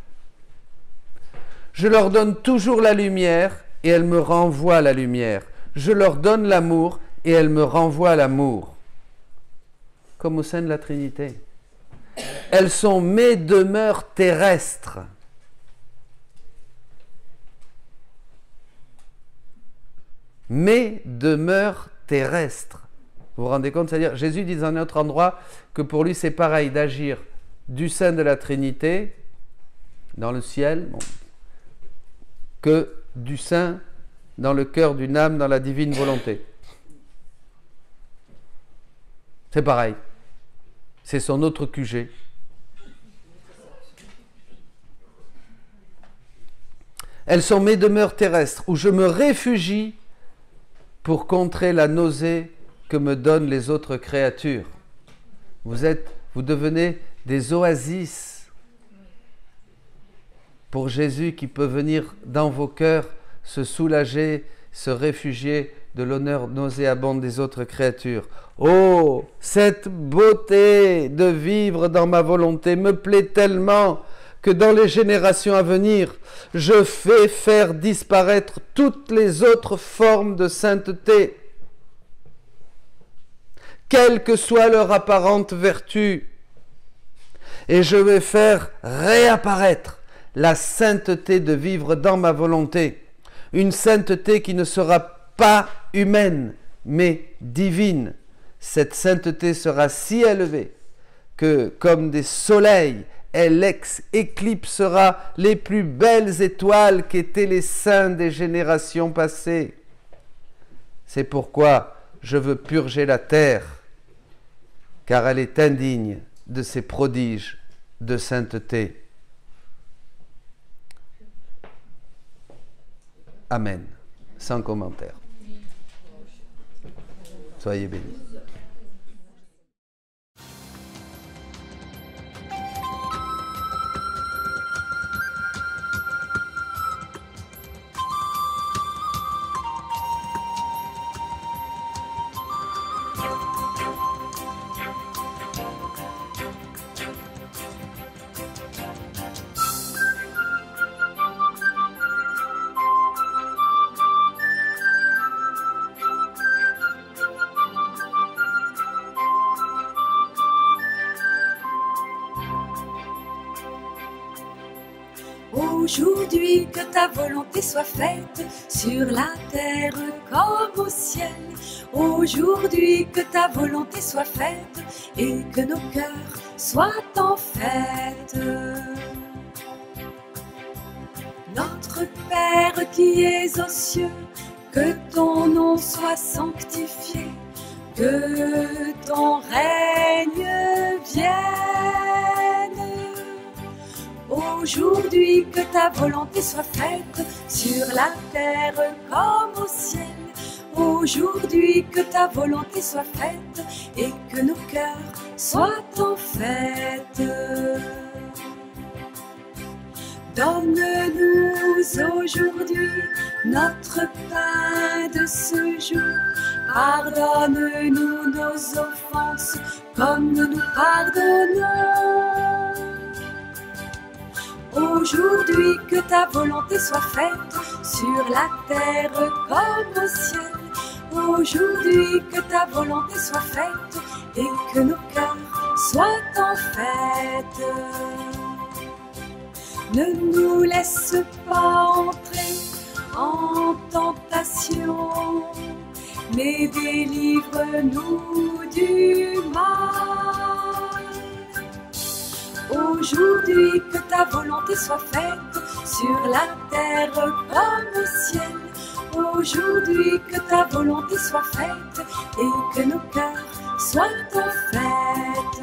Je leur donne toujours la lumière et elles me renvoient la lumière. Je leur donne l'amour et elles me renvoient l'amour. Comme au sein de la Trinité. Elles sont mes demeures terrestres. Mes demeures terrestres. Vous vous rendez compte? C'est-à-dire, Jésus dit dans un autre endroit que pour lui c'est pareil d'agir du sein de la Trinité, dans le ciel, bon, que du sein dans le cœur d'une âme, dans la divine volonté. C'est pareil. C'est son autre QG. Elles sont mes demeures terrestres, où je me réfugie pour contrer la nausée que me donnent les autres créatures. Vous devenez des oasis pour Jésus qui peut venir dans vos cœurs se soulager, se réfugier de l'honneur nauséabonde des autres créatures. Oh, cette beauté de vivre dans ma volonté me plaît tellement que dans les générations à venir, je fais faire disparaître toutes les autres formes de sainteté, quelle que soit leur apparente vertu, et je vais faire réapparaître la sainteté de vivre dans ma volonté. Une sainteté qui ne sera pas humaine, mais divine. Cette sainteté sera si élevée que, comme des soleils, elle éclipsera les plus belles étoiles qu'étaient les saints des générations passées. C'est pourquoi je veux purger la terre, car elle est indigne de ces prodiges de sainteté. Amen. Sans commentaire. Soyez bénis. Aujourd'hui que ta volonté soit faite sur la terre comme au ciel. Aujourd'hui que ta volonté soit faite et que nos cœurs soient en fête. Notre Père qui es aux cieux, que ton nom soit sanctifié, que ton règne vienne. Aujourd'hui que ta volonté soit faite sur la terre comme au ciel. Aujourd'hui que ta volonté soit faite et que nos cœurs soient en fête. Donne-nous aujourd'hui notre pain de ce jour. Pardonne-nous nos offenses comme nous pardonnons. Aujourd'hui que ta volonté soit faite sur la terre comme au ciel. Aujourd'hui que ta volonté soit faite et que nos cœurs soient en fête. Ne nous laisse pas entrer en tentation, mais délivre-nous du mal. Aujourd'hui que ta volonté soit faite sur la terre comme au ciel. Aujourd'hui que ta volonté soit faite et que nos cœurs soient en fête.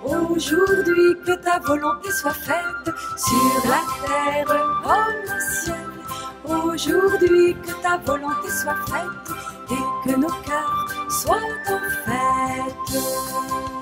Aujourd'hui que ta volonté soit faite sur la terre comme au ciel. Aujourd'hui que ta volonté soit faite et que nos cœurs soient en fête.